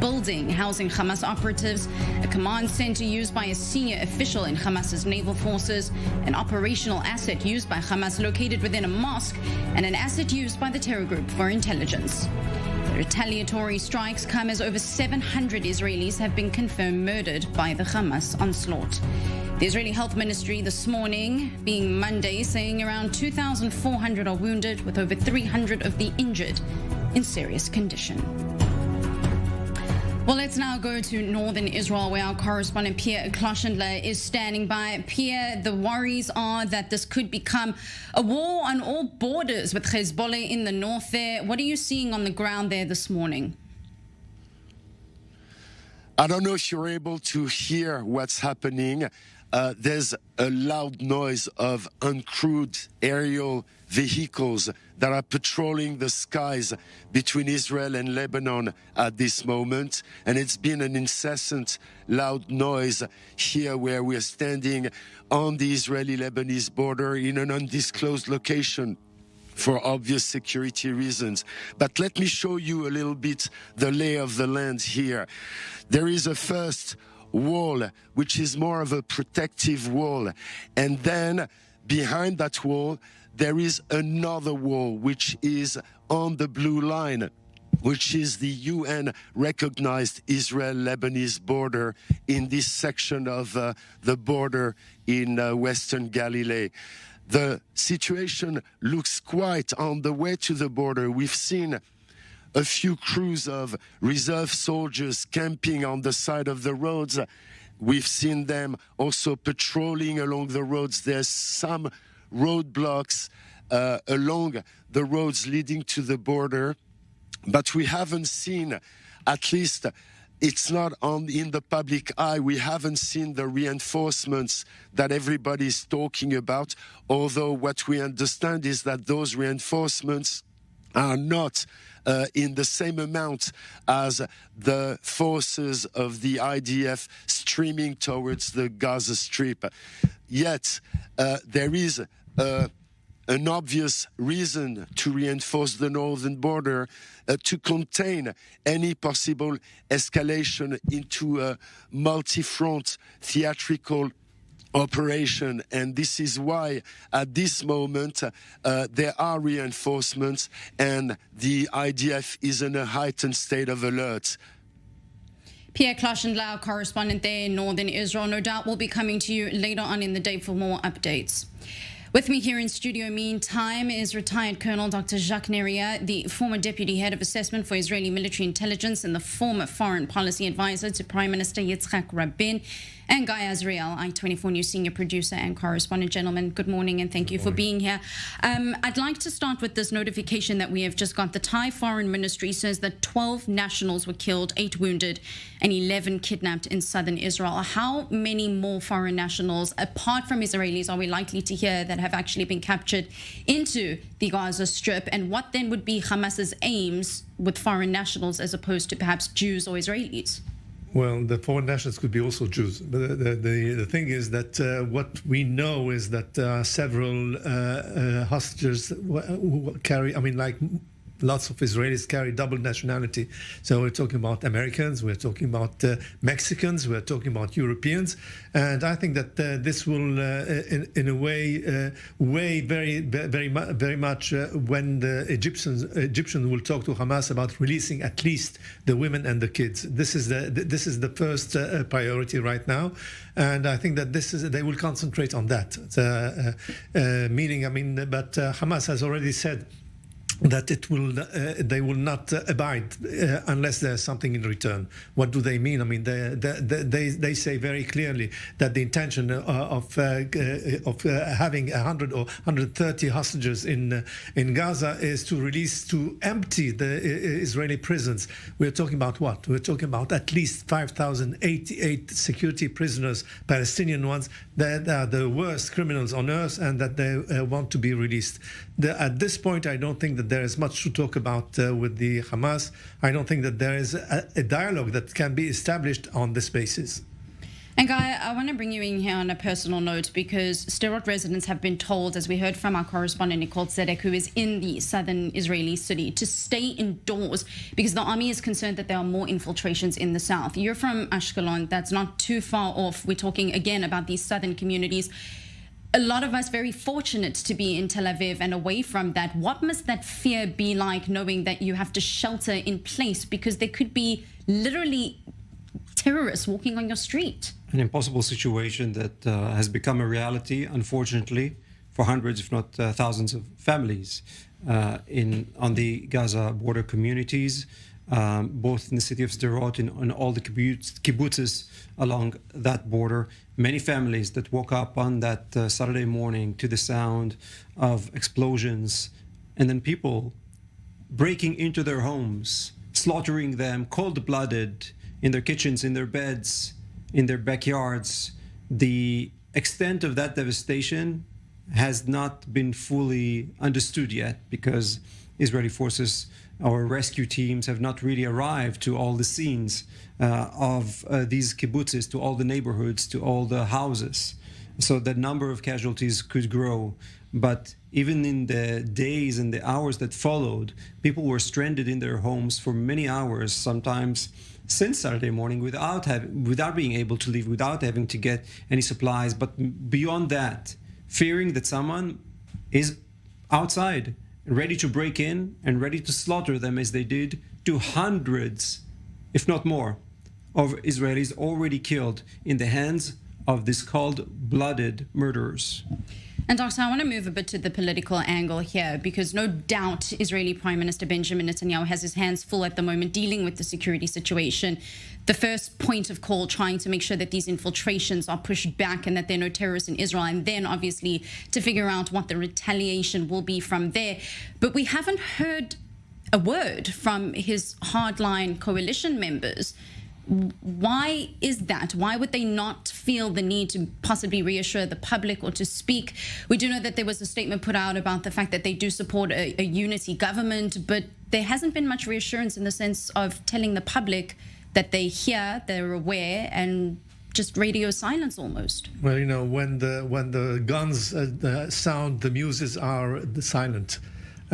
building housing Hamas operatives, a command center used by a senior official in Hamas's naval forces, an operational asset used by Hamas located within a mosque, and an asset used by the terror group for intelligence. The retaliatory strikes come as over 700 Israelis have been confirmed murdered by the Hamas onslaught. The Israeli Health Ministry this morning, being Monday, saying around 2,400 are wounded, with over 300 of the injured in serious condition. Well, let's now go to northern Israel, where our correspondent Pierre Kloschendler is standing by. Pierre, the worries are that this could become a war on all borders with Hezbollah in the north there. What are you seeing on the ground there this morning? I don't know if you're able to hear what's happening. There's a loud noise of uncrewed aerial vehicles that are patrolling the skies between Israel and Lebanon at this moment. And it's been an incessant loud noise here where we're standing on the Israeli-Lebanese border in an undisclosed location for obvious security reasons. But let me show you a little bit the lay of the land here. There is a first wall, which is more of a protective wall. And then behind that wall, there is another wall, which is on the blue line, which is the UN-recognized Israel-Lebanese border in this section of the border in Western Galilee. The situation looks quite on the way to the border. We've seen a few crews of reserve soldiers camping on the side of the roads. We've seen them also patrolling along the roads. There's some roadblocks along the roads leading to the border, but we haven't seen, at least it's not in the public eye, we haven't seen the reinforcements that everybody's talking about, although what we understand is that those reinforcements are not in the same amount as the forces of the IDF streaming towards the Gaza Strip. Yet there is an obvious reason to reinforce the northern border to contain any possible escalation into a multi-front theatrical operation. And this is why at this moment there are reinforcements and the IDF is in a heightened state of alert. Pierre Kloschendler, correspondent there in northern Israel, no doubt will be coming to you later on in the day for more updates. With me here in studio, meantime, is retired Colonel Dr. Jacques Neria, the former Deputy Head of Assessment for Israeli Military Intelligence and the former Foreign Policy Advisor to Prime Minister Yitzhak Rabin, and Guy Azriel, I-24 News Senior Producer and Correspondent. Gentlemen, good morning and thank you for being here. I'd like to start with this notification that we have just got. The Thai Foreign Ministry says that 12 nationals were killed, 8 wounded, and 11 kidnapped in southern Israel. How many more foreign nationals, apart from Israelis, are we likely to hear that have actually been captured into the Gaza Strip? And what then would be Hamas's aims with foreign nationals as opposed to perhaps Jews or Israelis? Well, the foreign nationals could be also Jews. But the thing is that what we know is that several hostages who carry, lots of Israelis carry double nationality. So we're talking about Americans, we're talking about Mexicans, we're talking about Europeans. And I think that this will, in a way, weigh very much when the Egyptians will talk to Hamas about releasing at least the women and the kids. This is the first priority right now. And I think that they will concentrate on that. But Hamas has already said that they will not abide unless there's something in return. What do they mean? They say very clearly that the intention of having 100 or 130 hostages in Gaza is to empty the Israeli prisons. We're talking about what? We're talking about at least 5,088 security prisoners, Palestinian ones, that are the worst criminals on earth, and that they want to be released. At this point, I don't think that there is much to talk about with the Hamas. I don't think that there is a dialogue that can be established on this basis. And Guy, I want to bring you in here on a personal note because Sderot residents have been told, as we heard from our correspondent Nicole Zedek, who is in the southern Israeli city, to stay indoors because the army is concerned that there are more infiltrations in the south. You're from Ashkelon. That's not too far off. We're talking again about these southern communities. A lot of us very fortunate to be in Tel Aviv and away from that. What must that fear be like, knowing that you have to shelter in place because there could be literally terrorists walking on your street? An impossible situation that has become a reality, unfortunately, for hundreds, if not thousands of families on the Gaza border communities, both in the city of Sderot and in all the kibbutzes along that border. Many families that woke up on that Saturday morning to the sound of explosions, and then people breaking into their homes, slaughtering them cold-blooded in their kitchens, in their beds, in their backyards. The extent of that devastation has not been fully understood yet because Israeli forces, our rescue teams, have not really arrived to all the scenes of these kibbutzes, to all the neighborhoods, to all the houses. So the number of casualties could grow. But even in the days and the hours that followed, people were stranded in their homes for many hours, sometimes since Saturday morning, without being able to leave, without having to get any supplies. But beyond that, fearing that someone is outside, ready to break in and ready to slaughter them, as they did to hundreds, if not more, of Israelis already killed in the hands of these cold-blooded murderers. And Doctor, I want to move a bit to the political angle here because no doubt Israeli Prime Minister Benjamin Netanyahu has his hands full at the moment dealing with the security situation. The first point of call, trying to make sure that these infiltrations are pushed back and that there are no terrorists in Israel, and then obviously to figure out what the retaliation will be from there. But we haven't heard a word from his hardline coalition members. Why is that? Why would they not feel the need to possibly reassure the public or to speak? We do know that there was a statement put out about the fact that they do support a unity government, but there hasn't been much reassurance in the sense of telling the public that they hear, they're aware, and just radio silence almost. Well, you know, when the guns sound, the muses are silent.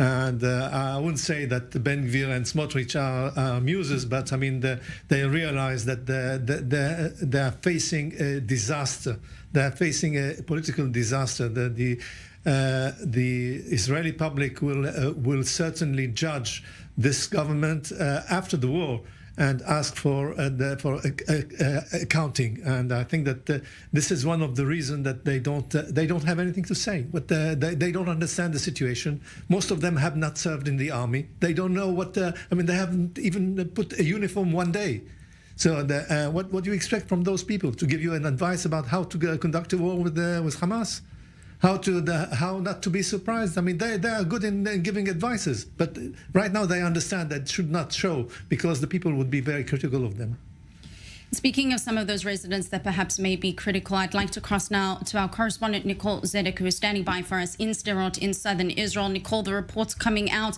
And I wouldn't say that Ben Gvir and Smotrich are muses, but I mean, they realize that they're facing a disaster. They're facing a political disaster. The Israeli public will certainly judge this government after the war and ask for accounting. And I think that this is one of the reasons that they don't have anything to say. But they don't understand the situation. Most of them have not served in the army. They don't know what. They haven't even put a uniform one day. So what do you expect from those people to give you an advice about how to conduct a war with Hamas? How not to be surprised? I mean, they are good in giving advices, but right now they understand that should not show because the people would be very critical of them. Speaking of some of those residents that perhaps may be critical, I'd like to cross now to our correspondent Nicole Zedek, who is standing by for us in Sderot in southern Israel. Nicole, the reports coming out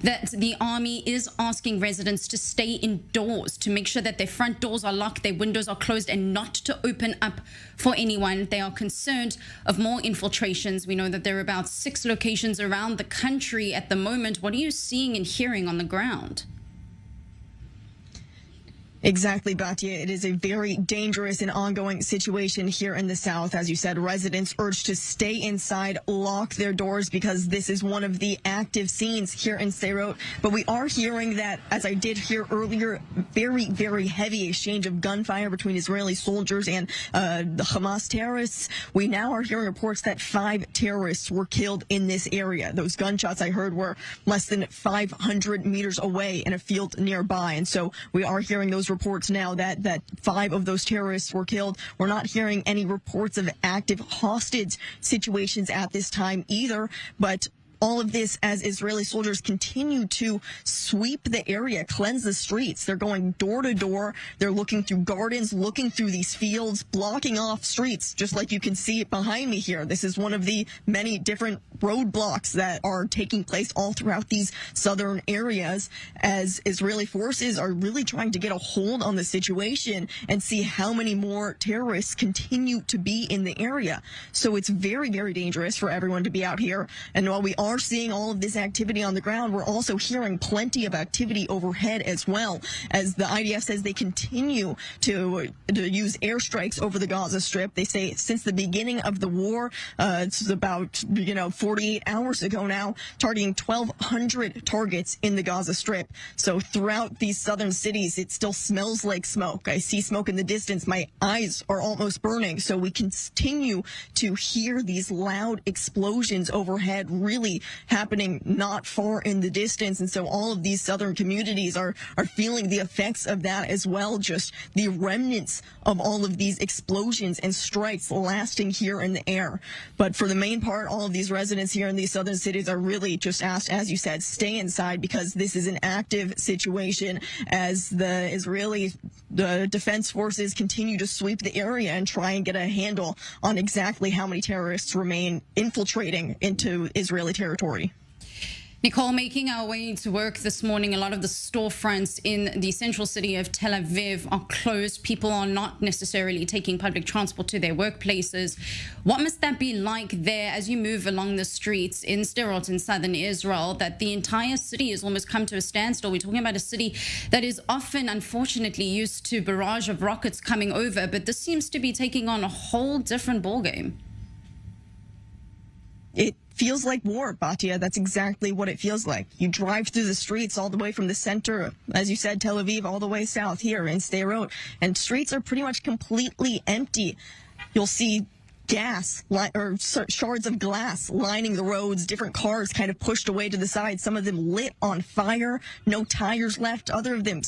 that the army is asking residents to stay indoors, to make sure that their front doors are locked, their windows are closed, and not to open up for anyone. They are concerned of more infiltrations. We know that there are about 6 locations around the country at the moment. What are you seeing and hearing on the ground? Exactly, Batya. It is a very dangerous and ongoing situation here in the south. As you said, residents urged to stay inside, lock their doors, because this is one of the active scenes here in Sderot. But we are hearing that, as I did hear earlier, very, very heavy exchange of gunfire between Israeli soldiers and the Hamas terrorists. We now are hearing reports that 5 terrorists were killed in this area. Those gunshots I heard were less than 500 meters away in a field nearby. And so we are hearing those reports now that 5 of those terrorists were killed. We're not hearing any reports of active hostage situations at this time either, but all of this as Israeli soldiers continue to sweep the area, cleanse the streets. They're going door to door. They're looking through gardens, looking through these fields, blocking off streets, just like you can see behind me here. This is one of the many different roadblocks that are taking place all throughout these southern areas as Israeli forces are really trying to get a hold on the situation and see how many more terrorists continue to be in the area. So it's very, very dangerous for everyone to be out here. And while we are seeing all of this activity on the ground, we're also hearing plenty of activity overhead as well, as the IDF says they continue to use airstrikes over the Gaza Strip. They say since the beginning of the war, it's about 48 hours ago now, targeting 1,200 targets in the Gaza Strip. So throughout these southern cities, it still smells like smoke. I see smoke in the distance. My eyes are almost burning. So we continue to hear these loud explosions overhead really happening not far in the distance. And so all of these southern communities are feeling the effects of that as well. Just the remnants of all of these explosions and strikes lasting here in the air. But for the main part, all of these residents here in these southern cities are really just asked, as you said, stay inside because this is an active situation as the defense forces continue to sweep the area and try and get a handle on exactly how many terrorists remain infiltrating into Israeli territory. Nicole, making our way to work this morning, a lot of the storefronts in the central city of Tel Aviv are closed. People are not necessarily taking public transport to their workplaces. What must that be like there as you move along the streets in Sderot in southern Israel, that the entire city has almost come to a standstill? We're talking about a city that is often, unfortunately, used to barrage of rockets coming over, but this seems to be taking on a whole different ballgame. It feels like war, Batia. That's exactly what it feels like. You drive through the streets all the way from the center, as you said, Tel Aviv, all the way south here in Sderot, and streets are pretty much completely empty. You'll see gas or shards of glass lining the roads, different cars kind of pushed away to the side, some of them lit on fire, no tires left, other of them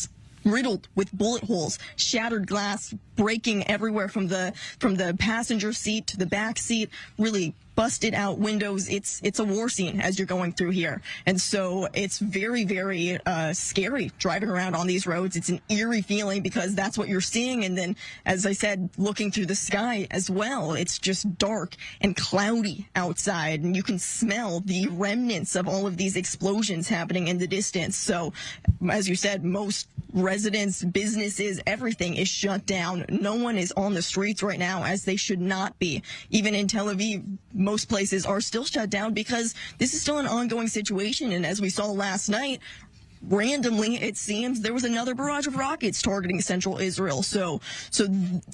riddled with bullet holes, shattered glass breaking everywhere from the passenger seat to the back seat, really busted out windows. It's a war scene as you're going through here. And so it's very, very scary driving around on these roads. It's an eerie feeling because that's what you're seeing. And then, as I said, looking through the sky as well, it's just dark and cloudy outside. And you can smell the remnants of all of these explosions happening in the distance. So, as you said, most residents, businesses, everything is shut down. No one is on the streets right now, as they should not be. Even in Tel Aviv, most places are still shut down because this is still an ongoing situation. And as we saw last night, randomly, it seems there was another barrage of rockets targeting central Israel. So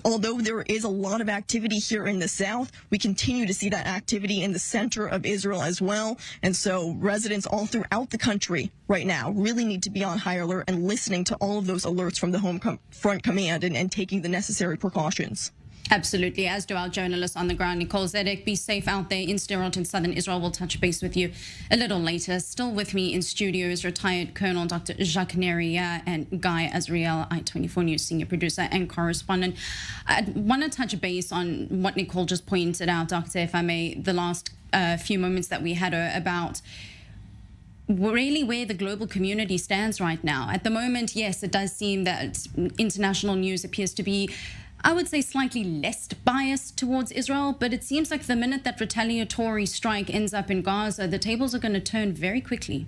although there is a lot of activity here in the south, we continue to see that activity in the center of Israel as well. And so residents all throughout the country right now really need to be on high alert and listening to all of those alerts from the Home Front Command and taking the necessary precautions. Absolutely, as do our journalists on the ground. Nicole Zedek, be safe out there in Sderot in southern Israel. We'll touch base with you a little later. Still with me in studio is retired Colonel Dr. Jacques Neria and Guy Azriel, I-24 News senior producer and correspondent. I want to touch base on what Nicole just pointed out, Doctor, if I may, the last few moments that we had about really where the global community stands right now. At the moment, yes, it does seem that international news appears to be, I would say, slightly less biased towards Israel, but it seems like the minute that retaliatory strike ends up in Gaza, the tables are going to turn very quickly.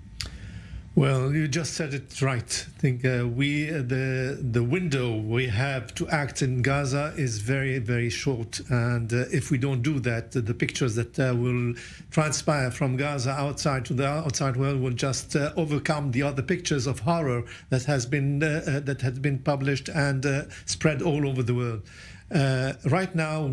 Well, you just said it right. I think the window we have to act in Gaza is very, very short. And if we don't do that, the pictures that will transpire from Gaza outside to the outside world will just overcome the other pictures of horror that has been published and spread all over the world. Right now,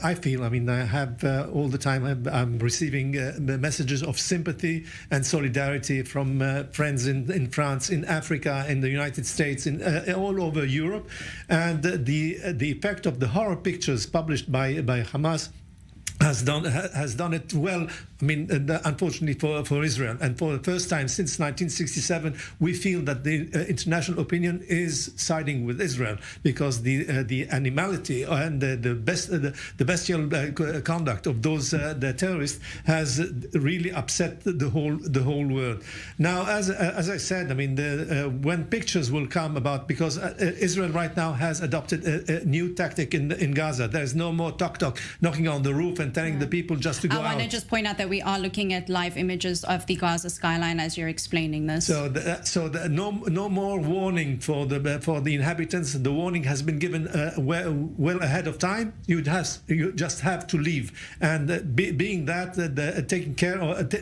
I feel, I have all the time, I'm receiving messages of sympathy and solidarity from friends in France, in Africa, in the United States, all over Europe. And the effect of the horror pictures published by Hamas has done it well. I mean, unfortunately for Israel, and for the first time since 1967, we feel that the international opinion is siding with Israel, because the animality and the bestial conduct of those the terrorists has really upset the whole world. Now, as I said, I mean, when pictures will come about, because Israel right now has adopted a new tactic in Gaza. There's no more talk knocking on the roof and telling the people just to go out. I want to just point out that we are looking at live images of the Gaza skyline as you're explaining this. No more warning for the inhabitants. The warning has been given well ahead of time. You just have to leave. And being that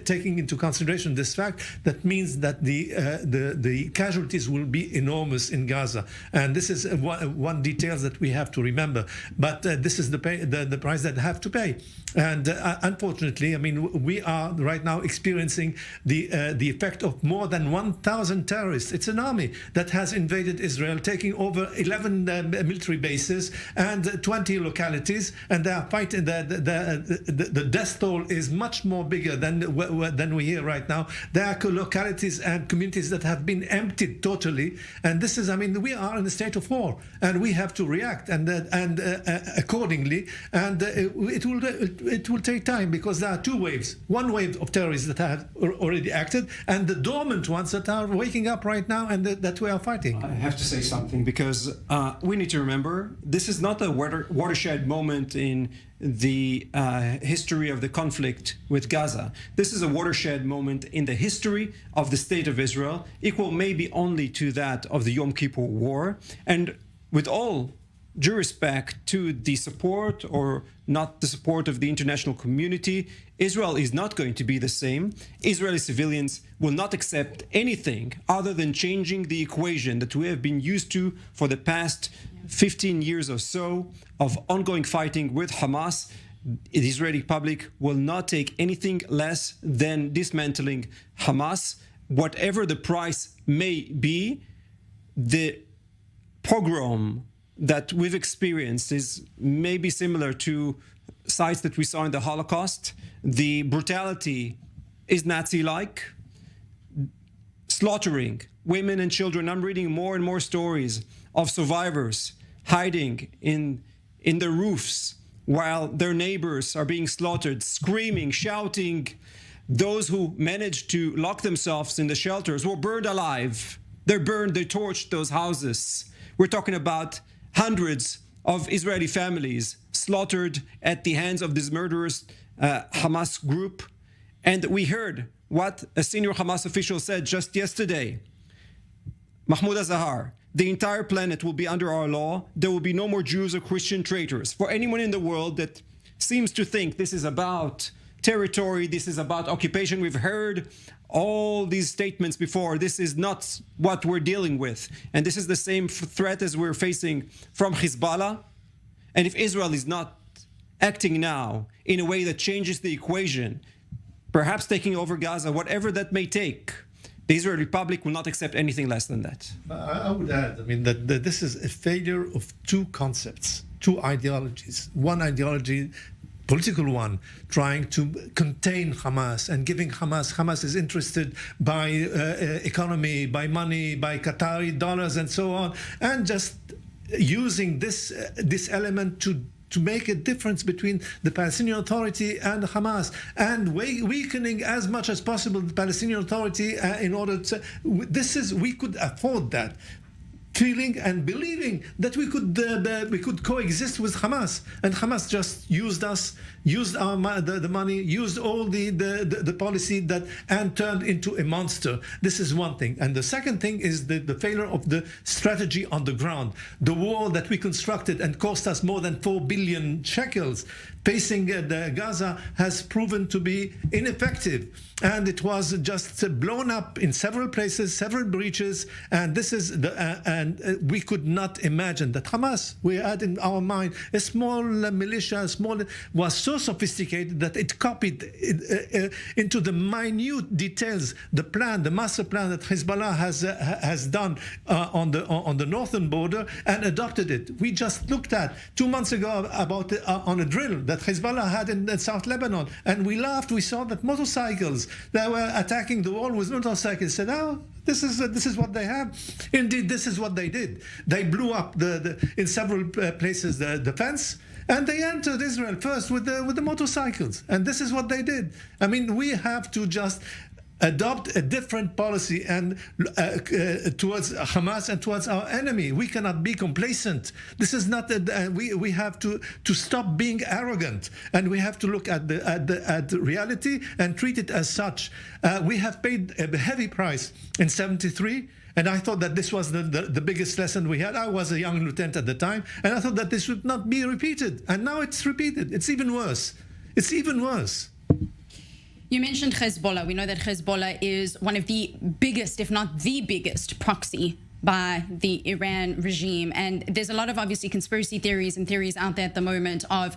taking into consideration this fact, that means that the casualties will be enormous in Gaza. And this is one detail that we have to remember. But this is the price that they have to pay. And unfortunately, I mean, we are right now experiencing the effect of more than 1,000 terrorists. It's an army that has invaded Israel, taking over 11 military bases and 20 localities, and they are fighting. The death toll is much more bigger than we hear right now. There are localities and communities that have been emptied totally, and this is, I mean, we are in a state of war, and we have to react and accordingly. And it will take time, because there are two waves. One wave of terrorists that have already acted, and the dormant ones that are waking up right now and that we are fighting. I have to say something, because we need to remember this is not a watershed moment in the history of the conflict with Gaza. This is a watershed moment in the history of the state of Israel, equal maybe only to that of the Yom Kippur War. And with all due respect to the support or not the support of the international community, Israel is not going to be the same. Israeli civilians will not accept anything other than changing the equation that we have been used to for the past 15 years or so of ongoing fighting with Hamas. The Israeli public will not take anything less than dismantling Hamas, whatever the price may be. The pogrom that we've experienced is maybe similar to sites that we saw in the Holocaust. The brutality is Nazi-like, slaughtering women and children. I'm reading more and more stories of survivors hiding in the roofs while their neighbors are being slaughtered, screaming, shouting. Those who managed to lock themselves in the shelters were burned alive. They're burned, they torched those houses. We're talking about hundreds of Israeli families slaughtered at the hands of this murderous Hamas group. And we heard what a senior Hamas official said just yesterday. Mahmoud Azahar, the entire planet will be under our law. There will be no more Jews or Christian traitors. For anyone in the world that seems to think this is about territory, this is about occupation, we've heard all these statements before. This is not what we're dealing with. And this is the same threat as we're facing from Hezbollah. And if Israel is not acting now in a way that changes the equation, perhaps taking over Gaza, whatever that may take, the Israeli Republic will not accept anything less than that. I would add, I mean, that this is a failure of two concepts, two ideologies. One ideology, political one, trying to contain Hamas and giving Hamas is interested by economy, by money, by Qatari dollars and so on, and just using this element to make a difference between the Palestinian Authority and Hamas, and weakening as much as possible the Palestinian Authority in order to. We could afford that, feeling and believing that we could coexist with Hamas, and Hamas just used us, used the money, used all the policy and turned into a monster. This is one thing. And the second thing is the failure of the strategy on the ground. The wall that we constructed and cost us more than 4 billion shekels facing Gaza has proven to be ineffective, and it was just blown up in several places, several breaches. And this is we could not imagine that Hamas, we had in our mind a small militia, was so sophisticated that it copied into the minute details the master plan that Hezbollah has done on the northern border, and adopted it. We just looked at 2 months ago about on a drill that that Hezbollah had in South Lebanon. And we laughed. We saw that motorcycles, they were attacking the wall with motorcycles. Said, oh, this is what they have. Indeed, this is what they did. They blew up in several places the fence, and they entered Israel first with the motorcycles. And this is what they did. I mean, we have to just adopt a different policy and towards Hamas and towards our enemy. We cannot be complacent. This is not. We have to stop being arrogant, and we have to look at the reality and treat it as such. We have paid a heavy price in '73. And I thought that this was the biggest lesson we had. I was a young lieutenant at the time, and I thought that this would not be repeated. And now it's repeated. It's even worse. It's even worse. You mentioned Hezbollah. We know that Hezbollah is one of the biggest, if not the biggest, proxy by the Iran regime. And there's a lot of, obviously, conspiracy theories and theories out there at the moment of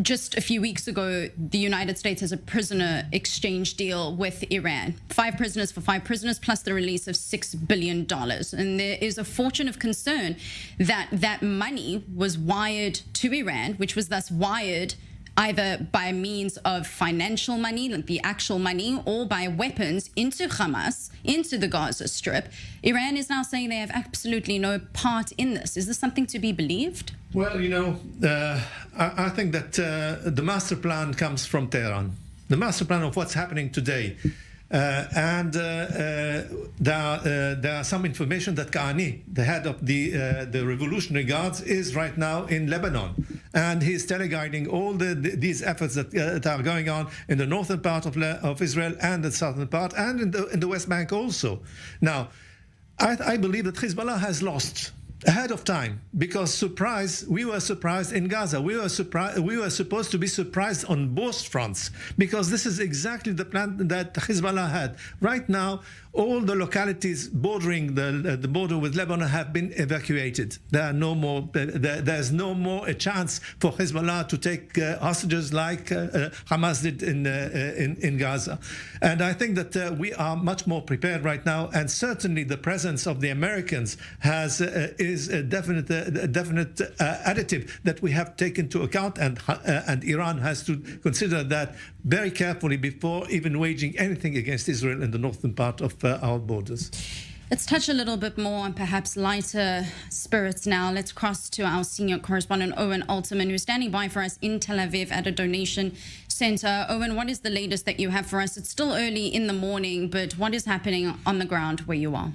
just a few weeks ago, the United States has a prisoner exchange deal with Iran. 5 prisoners for 5 prisoners, plus the release of $6 billion. And there is a fortune of concern that that money was wired to Iran, which was thus wired either by means of financial money, like the actual money, or by weapons into Hamas, into the Gaza Strip. Iran is now saying they have absolutely no part in this. Is this something to be believed? Well, I think that the master plan comes from Tehran. The master plan of what's happening today. And there are some information that Kani, the head of the Revolutionary Guards, is right now in Lebanon, and he's teleguiding all these efforts that are going on in the northern part of Israel and the southern part, and in the West Bank also. Now, I believe that Hezbollah has lost ahead of time, because we were surprised in Gaza. We were supposed to be surprised on both fronts, because this is exactly the plan that Hezbollah had. Right now, all the localities bordering the border with Lebanon have been evacuated. There are no more. There's no more a chance for Hezbollah to take hostages like Hamas did in Gaza. And I think that we are much more prepared right now. And certainly, the presence of the Americans is a definite additive that we have taken into account, and Iran has to consider that very carefully before even waging anything against Israel in the northern part of our borders. Let's touch a little bit more on perhaps lighter spirits now. Let's cross to our senior correspondent, Owen Alterman, who's standing by for us in Tel Aviv at a donation center. Owen, what is the latest that you have for us? It's still early in the morning, but what is happening on the ground where you are?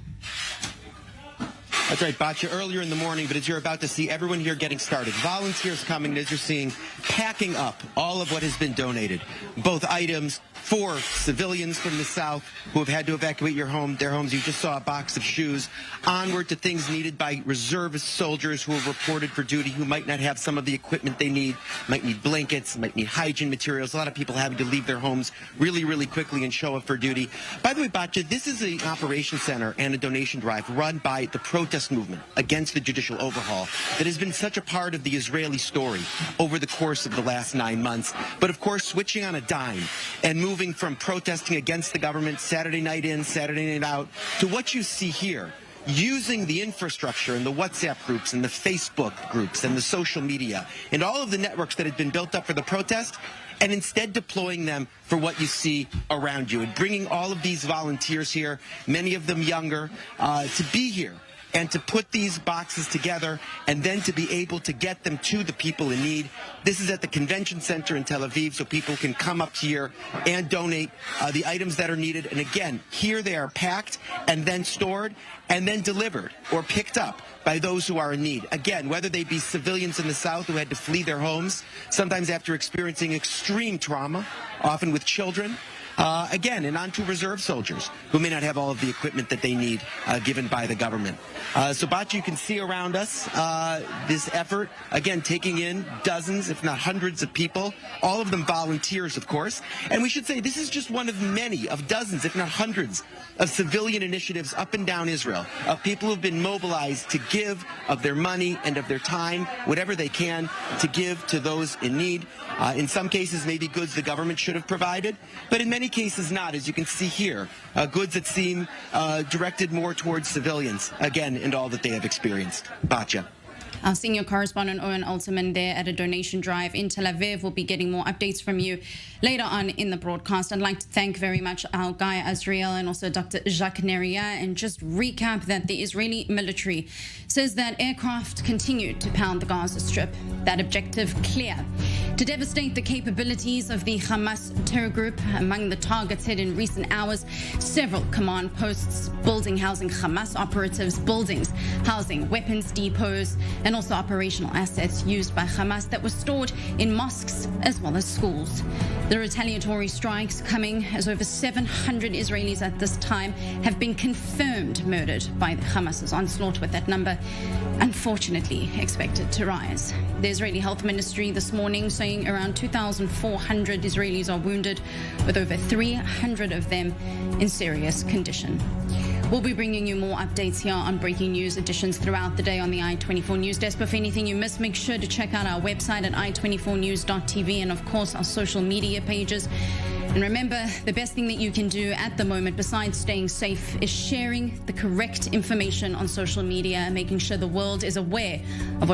That's right, Batya, earlier in the morning, but as you're about to see, everyone here getting started. Volunteers coming, and as you're seeing, packing up all of what has been donated, both items for civilians from the south who have had to evacuate their homes. You just saw a box of shoes, onward to things needed by reservist soldiers who have reported for duty, who might not have some of the equipment they need, might need blankets, might need hygiene materials. A lot of people having to leave their homes really, really quickly and show up for duty. By the way, Batya, this is an operation center and a donation drive run by the protest movement against the judicial overhaul that has been such a part of the Israeli story over the course of the last 9 months. But of course, switching on a dime and moving from protesting against the government Saturday night in, Saturday night out, to what you see here, using the infrastructure and the WhatsApp groups and the Facebook groups and the social media and all of the networks that had been built up for the protest, and instead deploying them for what you see around you, and bringing all of these volunteers here, many of them younger, to be here and to put these boxes together and then to be able to get them to the people in need. This is at the convention center in Tel Aviv, so people can come up here and donate the items that are needed. And again, here they are packed and then stored and then delivered or picked up by those who are in need. Again, whether they be civilians in the south who had to flee their homes, sometimes after experiencing extreme trauma, often with children, again, and onto reserve soldiers who may not have all of the equipment that they need given by the government. So, Batya, you can see around us this effort, again, taking in dozens, if not hundreds of people, all of them volunteers, of course. And we should say this is just one of many, of dozens, if not hundreds, of civilian initiatives up and down Israel, of people who have been mobilized to give of their money and of their time, whatever they can, to give to those in need. In some cases, maybe goods the government should have provided, but in many cases not, as you can see here, goods that seem directed more towards civilians, again, and all that they have experienced. Batya. Our senior correspondent Owen Altman there at a donation drive in Tel Aviv will be getting more updates from you later on in the broadcast. I'd like to thank very much our Guy Azriel and also Dr. Jacques Neria, and just recap that the Israeli military says that aircraft continued to pound the Gaza Strip. That objective clear: to devastate the capabilities of the Hamas terror group. Among the targets hit in recent hours, several command posts, building housing Hamas operatives, buildings housing weapons depots, and also operational assets used by Hamas that were stored in mosques as well as schools. The retaliatory strikes coming as over 700 Israelis at this time have been confirmed murdered by Hamas's onslaught, with that number unfortunately expected to rise. The Israeli Health Ministry this morning saying around 2,400 Israelis are wounded, with over 300 of them in serious condition. We'll be bringing you more updates here on Breaking News editions throughout the day on the i24 News Desk. But if anything you missed, make sure to check out our website at i24news.tv and, of course, our social media pages. And remember, the best thing that you can do at the moment, besides staying safe, is sharing the correct information on social media and making sure the world is aware of what